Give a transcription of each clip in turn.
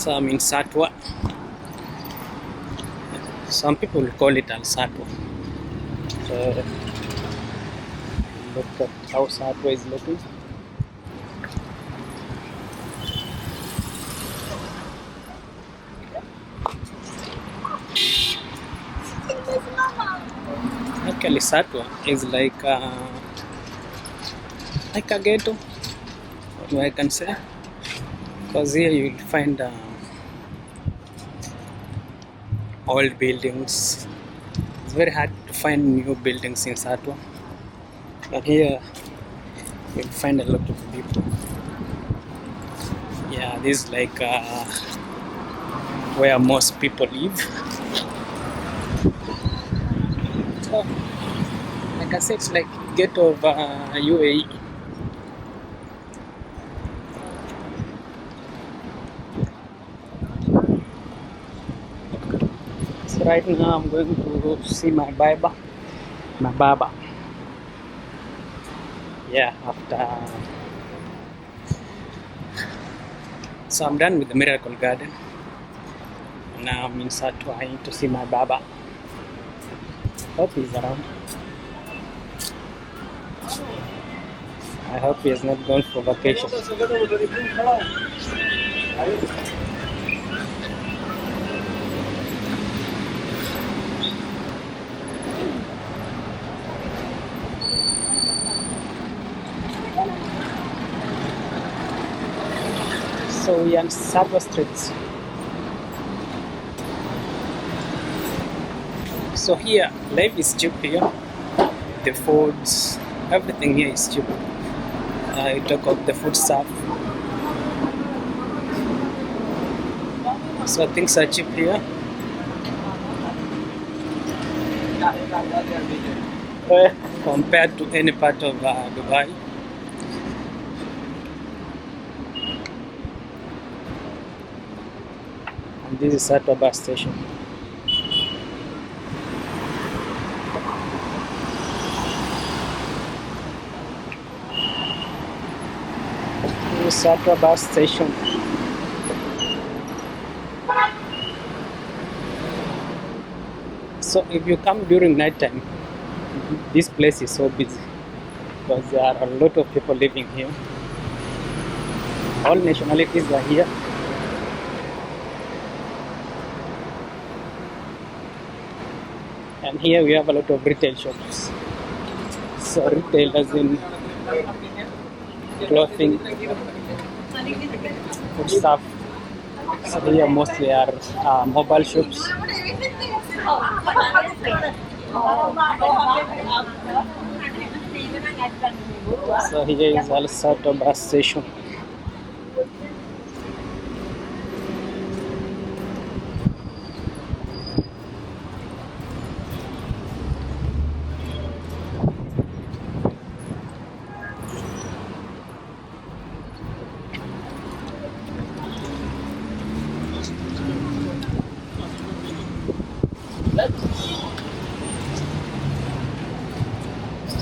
So I'm in Satwa. Some people call it Al Satwa. So look at how Satwa is looking. Actually, Satwa is like a ghetto, what I can say, because here you will find old buildings. It's very hard to find new buildings in Satwa, but here you'll find a lot of people. Yeah, this is like where most people live. So, like I said, it's like ghetto of UAE. So right now I'm going to see my Baba. Yeah, after. So I'm done with the Miracle Garden. Now I'm in Satwa. I need to see my Baba. Hope he's around. I hope he has not gone for vacation. So we are on Satwa streets. So here, life is cheap here. The foods, everything here is cheap. You talk of the food stuff. So things are cheap here. Compared to any part of Dubai. And this is Satwa bus station. This is Satwa bus station. So if you come during night time, this place is so busy because there are a lot of people living here. All nationalities are here. And here we have a lot of retail shops. So retail as in clothing, food stuff. So here mostly are mobile shops. So here is also a bus station.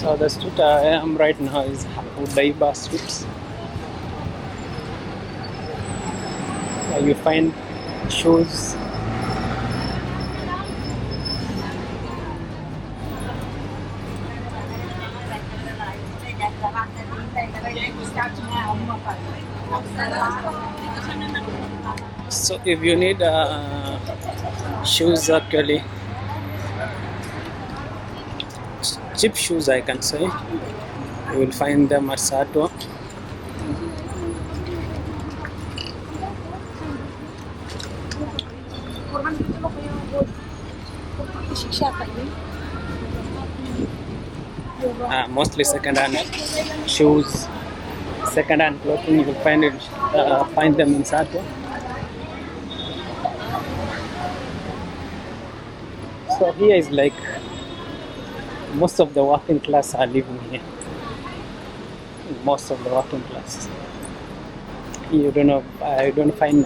So the street I am right now is Dubai's streets. You find shoes. So if you need shoes, actually cheap shoes, I can say, you will find them at Satwa. Mostly second-hand shoes, second-hand clothing. You will find them in Satwa. So here is like most of the working class are living here. Most of the working class. You don't know. I don't find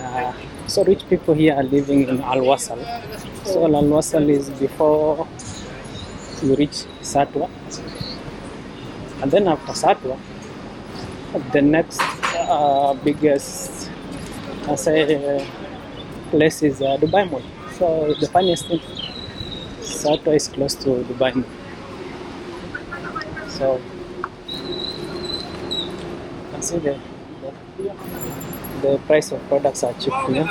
so rich people here are living in Al Wasal. So Al Wasal is before you reach Satwa, and then after Satwa, the next biggest, I say, place is Dubai Mall. So the funniest thing, Satwa is close to Dubai Mall. So you can see the price of products are cheap here.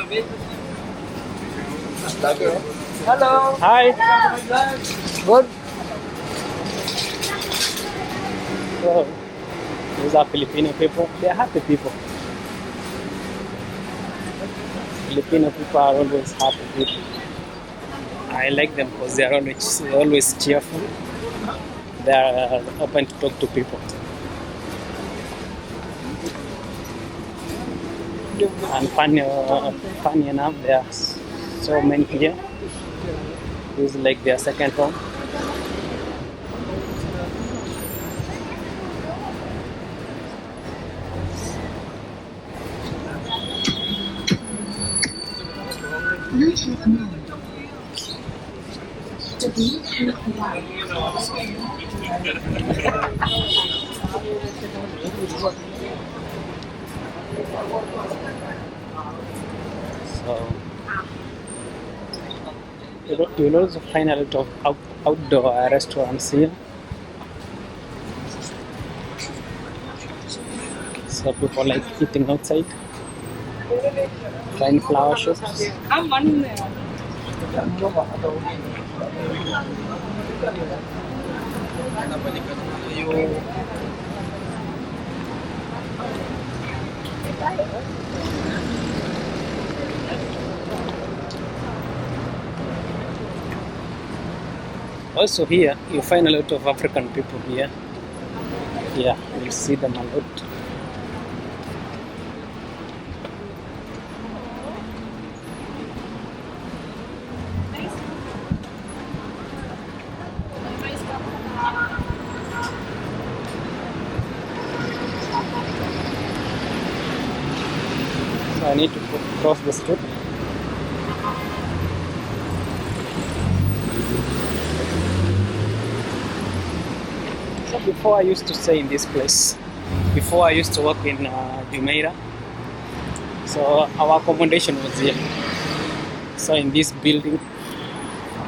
Hello. Hi. Good. So these are Filipino people. They are happy people. Filipino people are always happy people. I like them because they are always cheerful. They are open to talk to people. And funny enough, there are so many here. This is like their second home. Bluetooth mode. The Bluetooth device. So you'll also find a lot of outdoor restaurants here. So people like eating outside. Find flower shops. Also here you find a lot of African people here. Yeah, you'll see them a lot. So I need to cross the street. So before I used to stay in this place. Before I used to work in Jumeirah. So our accommodation was here. So in this building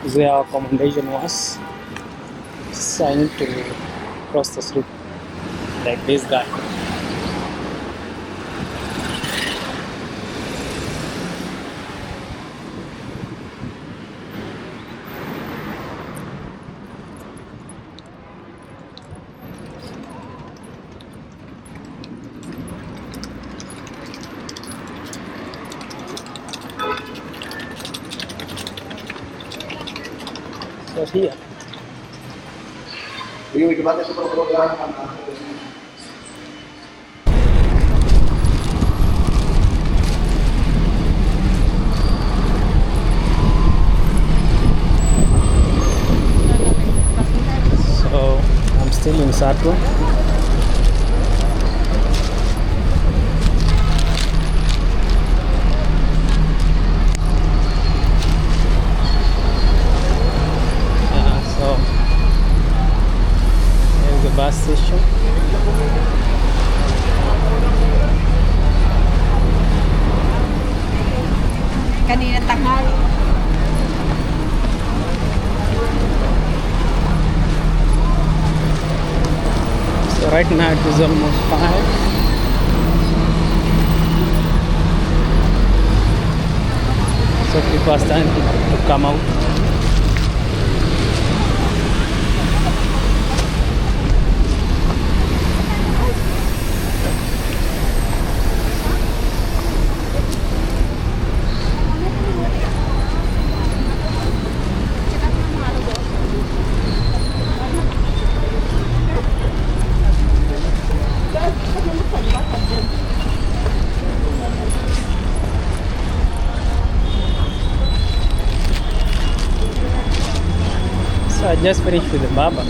is where our accommodation was. So I need to cross the street like this guy. So here. So I'm still in Satwa. So here's the bus station. Kanina tanghali. So right now it is almost 5. So people are starting to come out. So I just finished with the barber,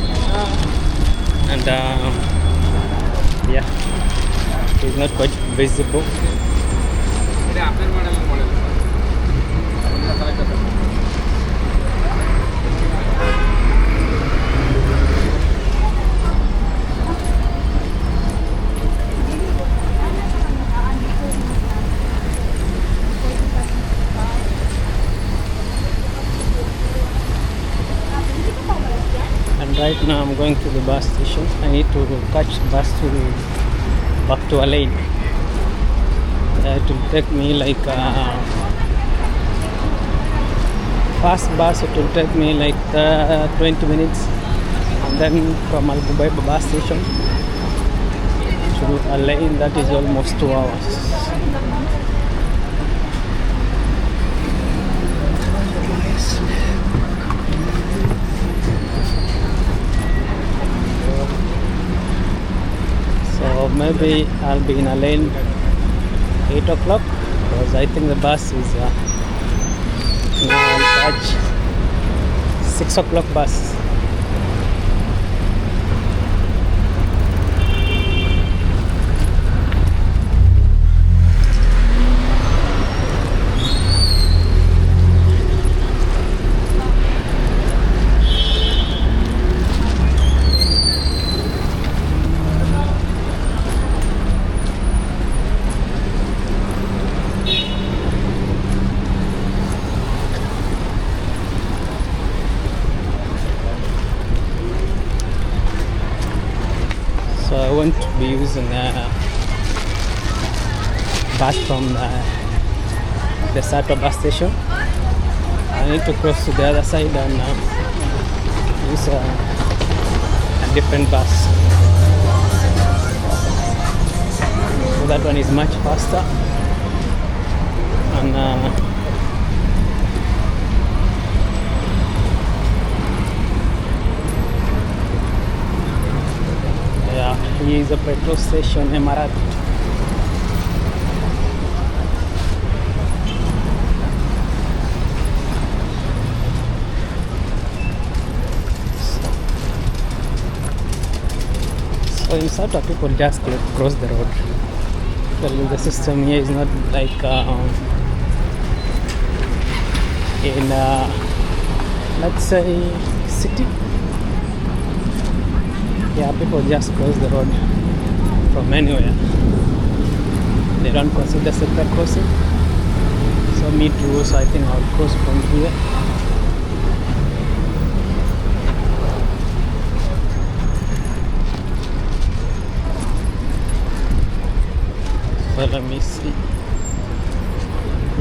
and yeah, it's not quite visible. right now I'm going to the bus station. I need to catch the bus to back to Alain. It will take me like fast bus. It will take me like 20 minutes, and then from Al Bubaib bus station to Alain, that is almost 2 hours. So maybe I'll be in Alain 8 o'clock, because I think the bus is now I'll catch 6 o'clock bus. So I want to be using a bus from the Satwa bus station. I need to cross to the other side and use a different bus. So that one is much faster, and yeah, here is a petrol station, Emarat. So in Satwa, people just cross the road. The system here is not like in let's say city. Yeah, people just cross the road from anywhere. They don't consider zebra crossing. So me too, so I think I'll cross from here. So let me see.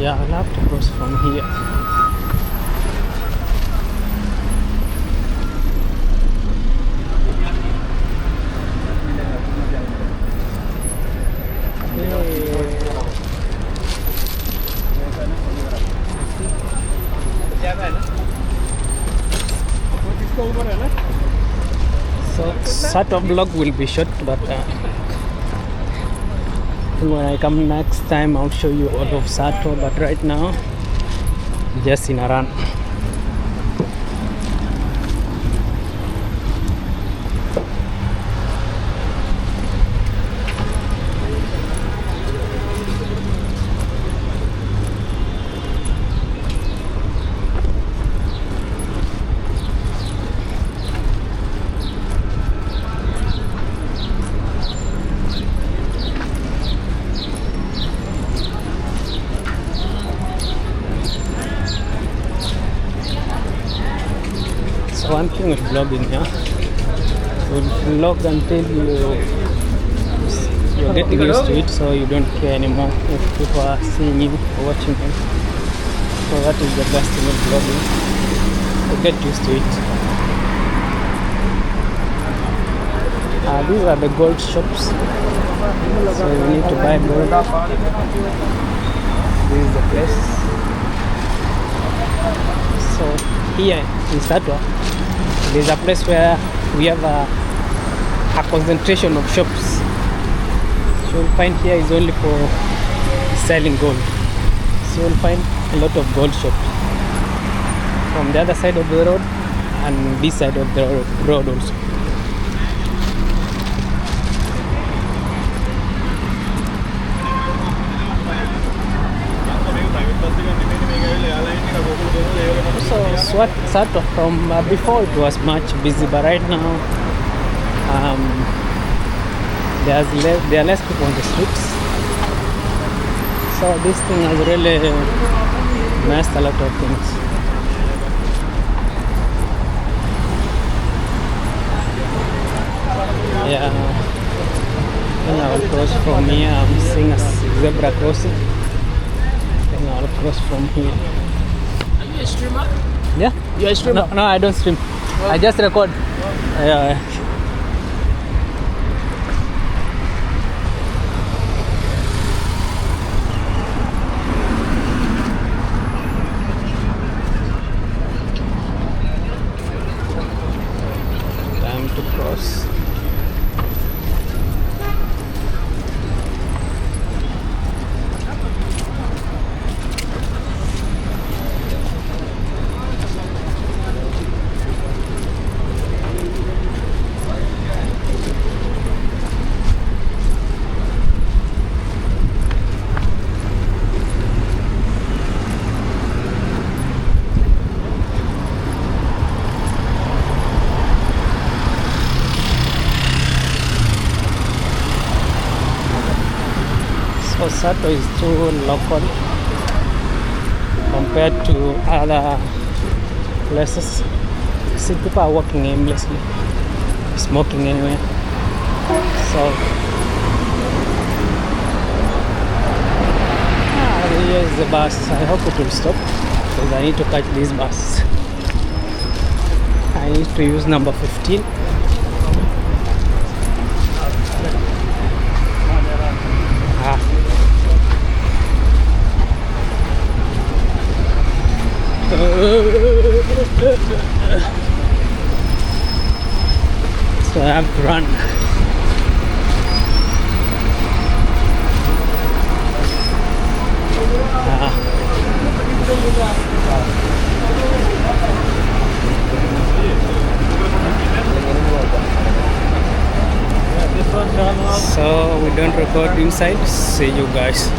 Yeah, I'll have to cross from here. So Satwa vlog will be short, but when I come next time I'll show you all of Satwa, but right now just in a run. So one thing with vlogging, yeah, you'll vlog until you're getting used to it, so you don't care anymore if people are seeing you or watching you. So that is the best thing with vlogging, to get used to it. These are the gold shops, so you need to buy gold. This is the place. So here in Satwa, there's a place where we have a concentration of shops. So you'll find here is only for selling gold. So you'll find a lot of gold shops from the other side of the road and this side of the road also. So Satwa from before it was much busy, but right now there are less people on the streets. So this thing has really messed a lot of things. Yeah. Then I'll cross from here. I'm seeing a zebra crossing. Then I'll cross from here. Are you a streamer? Yeah? You're a streamer? No, I don't stream. I just record. Yeah. Time to cross. So Satwa is too local compared to other places. See, people are walking aimlessly, smoking anywhere. So here is the bus. I hope it will stop because I need to catch this bus. I need to use number 15. So I have to run. So we don't record inside. See you guys.